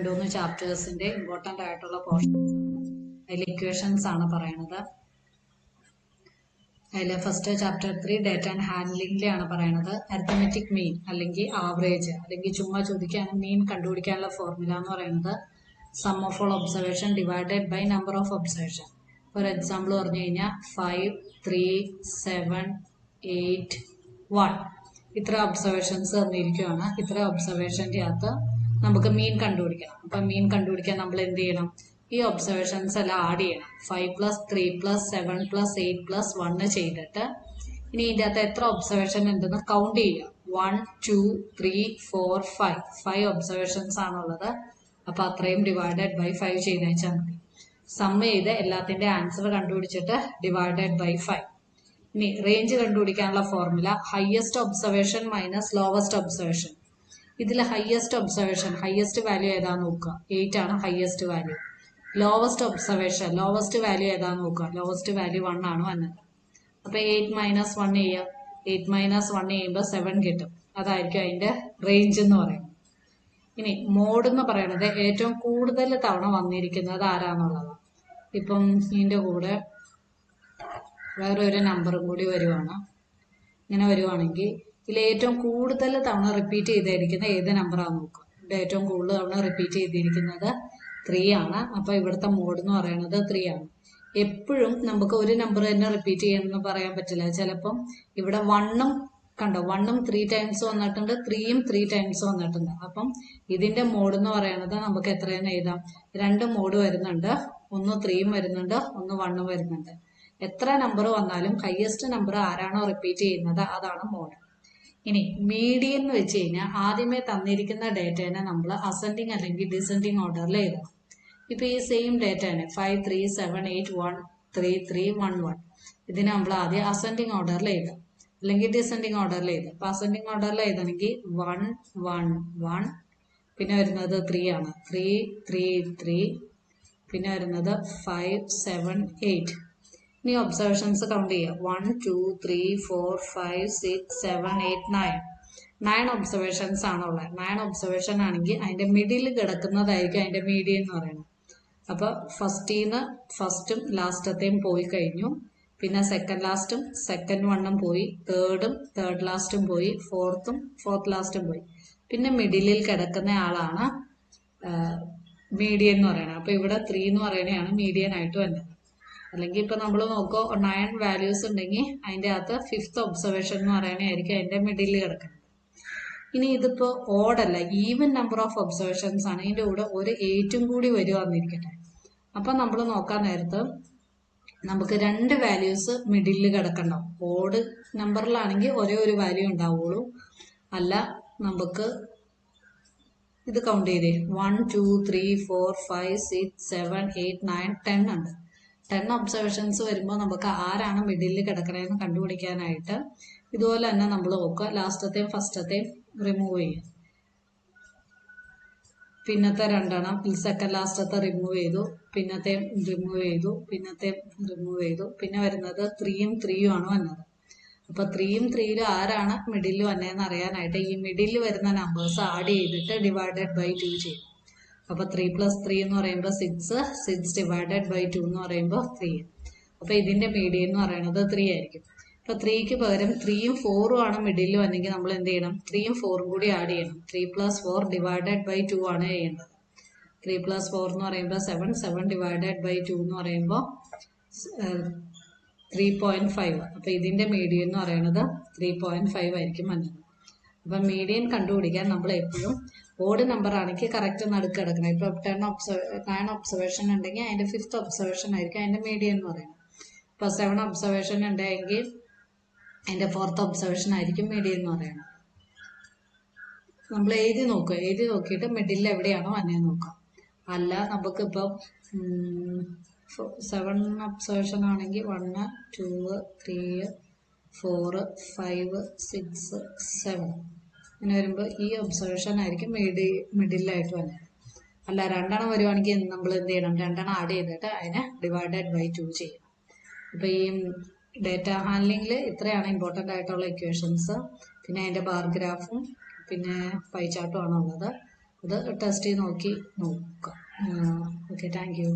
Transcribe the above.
രണ്ടുമൂന്ന് ചാപ്റ്റേഴ്സിന്റെ ഇമ്പോർട്ടന്റ് ആയിട്ടുള്ള പോർഷൻസ് ആണ്. അതിൽ ഇക്വേഷൻസ് ആണ് പറയണത്. അതിൽ ഫസ്റ്റ് ചാപ്റ്റർ 3 ഡേറ്റ ആൻഡ് ഹാൻഡ്ലിംഗിലാണ് പറയണത്. അരിത്തമെറ്റിക് മീൻ അല്ലെങ്കിൽ ആവറേജ് അല്ലെങ്കിൽ ചുമ്മാ ചോദിക്കാനും മീൻ കണ്ടുപിടിക്കാനുള്ള ഫോർമുല എന്ന് പറയുന്നത് sum of all observation divided by number of observation. For example പറഞ്ഞു കഴിഞ്ഞാൽ 5, 3, 7, 8, 1 ഇത്ര ഒബ്സർവേഷൻസ് തന്നിരിക്കുകയാണ്. ഇത്ര ഒബ്സർവേഷൻ്റെ അകത്ത് നമുക്ക് മീൻ കണ്ടുപിടിക്കണം. അപ്പം മീൻ കണ്ടുപിടിക്കാൻ നമ്മൾ എന്ത് ചെയ്യണം? ഈ ഒബ്സർവേഷൻസ് എല്ലാം ആഡ് ചെയ്യണം. 5 + 3 + 7 + 8 + 1 ചെയ്തിട്ട് ഇനി ഇതിൻ്റെ അകത്ത് എത്ര ഒബ്സർവേഷൻ ഉണ്ടെന്ന് കൗണ്ട് ചെയ്യുക. 1, 2, 3, 4, 5 ഒബ്സർവേഷൻസ് ആണുള്ളത്. അപ്പം അത്രയും ഡിവൈഡഡ് ബൈ 5 ചെയ്ത് വെച്ചാൽ മതി. സമ്മ് ചെയ്ത് എല്ലാത്തിൻ്റെ ആൻസർ കണ്ടുപിടിച്ചിട്ട് ഡിവൈഡഡ് ബൈ 5. ഇനി റേഞ്ച് കണ്ടുപിടിക്കാനുള്ള formula highest observation minus lowest observation. ഇതിൽ ഹയസ്റ്റ് ഒബ്സർവേഷൻ ഹയസ്റ്റ് വാല്യൂ ഏതാന്ന് നോക്കുക. 8 ആണ് highest value. Lowest observation lowest value ഏതാന്ന് നോക്കുക. ലോവസ്റ്റ് വാല്യൂ 1 ആണ് വന്നത്. അപ്പൊ 8 - 1 ചെയ്യുക. 8 - 1 ചെയ്യുമ്പോൾ 7 കിട്ടും. അതായിരിക്കും അതിന്റെ റേഞ്ച് എന്ന് പറയുന്നത്. ഇനി മോഡ് എന്ന് പറയുന്നത് ഏറ്റവും കൂടുതൽ തവണ വന്നിരിക്കുന്നത് ആരാന്നുള്ളതാണ്. ഇപ്പം ഇതിന്റെ കൂടെ വേറൊരു നമ്പറും കൂടി വരുവാണ്. ഇങ്ങനെ വരുവാണെങ്കിൽ ഇതിൽ ഏറ്റവും കൂടുതൽ തവണ റിപ്പീറ്റ് ചെയ്തിരിക്കുന്ന ഏത് നമ്പറാന്ന് നോക്കുക. ഇവിടെ ഏറ്റവും കൂടുതൽ തവണ റിപ്പീറ്റ് ചെയ്തിരിക്കുന്നത് 3 ആണ്. അപ്പൊ ഇവിടുത്തെ മോഡ് എന്ന് പറയുന്നത് 3 ആണ്. എപ്പോഴും നമുക്ക് ഒരു നമ്പർ തന്നെ റിപ്പീറ്റ് ചെയ്യണമെന്ന് പറയാൻ പറ്റില്ല. ചിലപ്പം ഇവിടെ 1ഉം കണ്ടോ 1ഉം 3 ടൈംസ് വന്നിട്ടുണ്ട്, 3ഉം 3 ടൈംസ് വന്നിട്ടുണ്ട്. അപ്പം ഇതിന്റെ മോഡ് എന്ന് പറയുന്നത് നമുക്ക് എത്രയെന്ന് എഴുതാം? 2 മോഡ് വരുന്നുണ്ട്. ഒന്ന് 3ഉം വരുന്നുണ്ട്, ഒന്ന് 1ഉം വരുന്നുണ്ട്. എത്ര നമ്പർ വന്നാലും ഹയസ്റ്റ് നമ്പർ ആരാണോ റിപ്പീറ്റ് ചെയ്യുന്നത് അതാണ് മോഡ്. ഇനി മീഡിയൻ എന്ന് വെച്ച് കഴിഞ്ഞാൽ ആദ്യമേ തന്നിരിക്കുന്ന ഡേറ്റേനെ നമ്മൾ അസെൻഡിങ് അല്ലെങ്കിൽ ഡിസെൻഡിങ് ഓർഡറിൽ എഴുതണം. ഇപ്പൊ ഈ സെയിം ഡേറ്റേനെ 5, 3, 7, 8, 1, 3, 3, 1, 1 ഇതിനെ നമ്മൾ ആദ്യം അസെൻഡിങ് ഓർഡറിൽ എഴുതാം അല്ലെങ്കിൽ ഡിസെൻഡിങ് ഓർഡറിൽ എഴുതാം. അപ്പൊ അസെൻഡിങ് ഓർഡറിൽ എഴുതണമെങ്കിൽ 1, 1, 1 പിന്നെ വരുന്നത് 3 ആണ്. 3, 3, 3 പിന്നെ വരുന്നത് 5, 7, 8. ഇനി ഒബ്സർവേഷൻസ് കൗണ്ട് ചെയ്യുക. 1, 2, 3, 4, 5, 6, 7, 8, 9 ഒബ്സർവേഷൻസ് ആണുള്ളത്. 9 ഒബ്സർവേഷൻ ആണെങ്കിൽ അതിന്റെ മിഡിൽ കിടക്കുന്നതായിരിക്കും അതിന്റെ മീഡിയൻ എന്ന് പറയുന്നത്. അപ്പൊ ഫസ്റ്റും ലാസ്റ്റത്തെയും പോയി കഴിഞ്ഞു. പിന്നെ സെക്കൻഡ് ലാസ്റ്റും സെക്കൻഡ് വണ്ണും പോയി, തേർഡ് ലാസ്റ്റും പോയി, ഫോർത്ത് ലാസ്റ്റും പോയി. പിന്നെ മിഡിലിൽ കിടക്കുന്ന ആളാണ് മീഡിയൻ എന്ന് പറയുന്നത്. അപ്പൊ ഇവിടെ 3 എന്ന് പറയുന്നതാണ് മീഡിയൻ ആയിട്ട് വരുന്നത്. അല്ലെങ്കിൽ ഇപ്പൊ നമ്മൾ നോക്കോ 9 വാല്യൂസ് ഉണ്ടെങ്കിൽ അതിന്റെ അകത്ത് 5th ഒബ്സർവേഷൻ എന്ന് പറയുന്നതായിരിക്കും അതിന്റെ മിഡിലിൽ കിടക്കുന്നത്. ഇനി ഇതിപ്പോ ഓഡല്ല, ഈവൻ നമ്പർ ഓഫ് ഒബ്സർവേഷൻസ് ആണ്. ഇതിന്റെ കൂടെ ഒരു 8ഉം കൂടി വരുവാന്നിരിക്കട്ടെ. അപ്പൊ നമ്മൾ നോക്കാൻ നേരത്ത് നമുക്ക് 2 വാല്യൂസ് മിഡിലിൽ കിടക്കണ്ടാവും. ഓഡ് നമ്പറിലാണെങ്കിൽ ഒരേ ഒരു വാല്യൂ ഉണ്ടാവുള്ളൂ. അല്ല നമുക്ക് ഇത് കൗണ്ട് ചെയ്തേ 1, 2, 3, 4, 5, 6, 7, 8, 9, 10 ഉണ്ട്. 10 ഒബ്സർവേഷൻസ് വരുമ്പോൾ നമുക്ക് ആരാണ് മിഡിലിൽ കിടക്കണേന്ന് കണ്ടുപിടിക്കാനായിട്ട് ഇതുപോലെ തന്നെ നമ്മൾ നോക്കുക. ലാസ്റ്റത്തെയും ഫസ്റ്റത്തെയും റിമൂവ് ചെയ്യും. പിന്നത്തെ 2 സെക്കൻഡ് ലാസ്റ്റത്തെ റിമൂവ് ചെയ്തു, പിന്നത്തെ റിമൂവ് ചെയ്തു, പിന്നത്തെ റിമൂവ് ചെയ്തു. പിന്നെ വരുന്നത് 3ഉം 3ഉം ആണ് വന്നത്. അപ്പൊ 3ഉം 3ലും ആരാണ് മിഡിലിൽ വന്നതെന്ന് അറിയാനായിട്ട് ഈ മിഡിലിൽ വരുന്ന നമ്പേഴ്സ് ആഡ് ചെയ്തിട്ട് ഡിവൈഡഡ് ബൈ 2 ചെയ്യും. അപ്പൊ 3 + 3 എന്ന് പറയുമ്പോൾ 6 ഡിവൈഡഡ് ബൈ 2 എന്ന് പറയുമ്പോൾ 3. അപ്പൊ ഇതിന്റെ മീഡിയൻ എന്ന് പറയുന്നത് 3 ആയിരിക്കും. അപ്പൊ 3ക്ക് പകരം 3ഉം 4ഉം ആണ് മിഡിലിൽ വന്നെങ്കിൽ നമ്മൾ എന്ത് ചെയ്യണം? 3ഉം 4ഉം കൂടി ആഡ് ചെയ്യണം. 3 + 4 ഡിവൈഡഡ് ബൈ 2 ആണ് ചെയ്യേണ്ടത്. 3 + 4 എന്ന് പറയുമ്പോൾ 7 ഡിവൈഡഡ് ബൈ 2 എന്ന് പറയുമ്പോൾ 3.5. അപ്പൊ ഇതിന്റെ മീഡിയൻ എന്ന് പറയുന്നത് 3.5 ആയിരിക്കും വന്നത്. അപ്പൊ മീഡിയൻ കണ്ടുപിടിക്കാൻ നമ്മൾ എപ്പോഴും ഓഡ് നമ്പർ ആണെങ്കിൽ കറക്റ്റ് നടുക്ക് കിടക്കണം. ഇപ്പൊ 9 ഒബ്സർവേഷൻ ഉണ്ടെങ്കിൽ അതിന്റെ 5th ഒബ്സർവേഷൻ ആയിരിക്കും അതിന്റെ മീഡിയൻ എന്ന് പറയുന്നത്. ഇപ്പൊ 7 ഒബ്സർവേഷൻ ഉണ്ടെങ്കിൽ അതിന്റെ 4th ഒബ്സർവേഷൻ ആയിരിക്കും മീഡിയൻ എന്ന് പറയുന്നത്. നമ്മൾ എഴുതി നോക്കുക. എഴുതി നോക്കിയിട്ട് മിഡിലിൽ എവിടെയാണോ വന്നതെന്ന് നോക്കാം. അല്ല നമുക്കിപ്പം 7 ഒബ്സർവേഷൻ ആണെങ്കിൽ 1, 2, 3, 4, 5, 6, 7 അങ്ങനെ വരുമ്പോൾ ഈ ഒബ്സർവേഷൻ ആയിരിക്കും മിഡിലായിട്ട് വന്നത്. അല്ല 2 വരുവാണെങ്കിൽ നമ്മൾ എന്ത് ചെയ്യണം? 2 ആഡ് ചെയ്തിട്ട് അതിനെ ഡിവൈഡഡ് ബൈ 2 ചെയ്യണം. അപ്പൊ ഈ ഡേറ്റ ഹാൻഡ്ലിംഗിൽ ഇത്രയാണ് ഇമ്പോർട്ടൻ്റ് ആയിട്ടുള്ള ഇക്വേഷൻസ്. പിന്നെ അതിന്റെ ബാർ ഗ്രാഫും പിന്നെ പൈ ചാർട്ടും ആണ് ഉള്ളത്. അത് ടെസ്റ്റ് ചെയ്ത് നോക്കുക. Okay, thank you.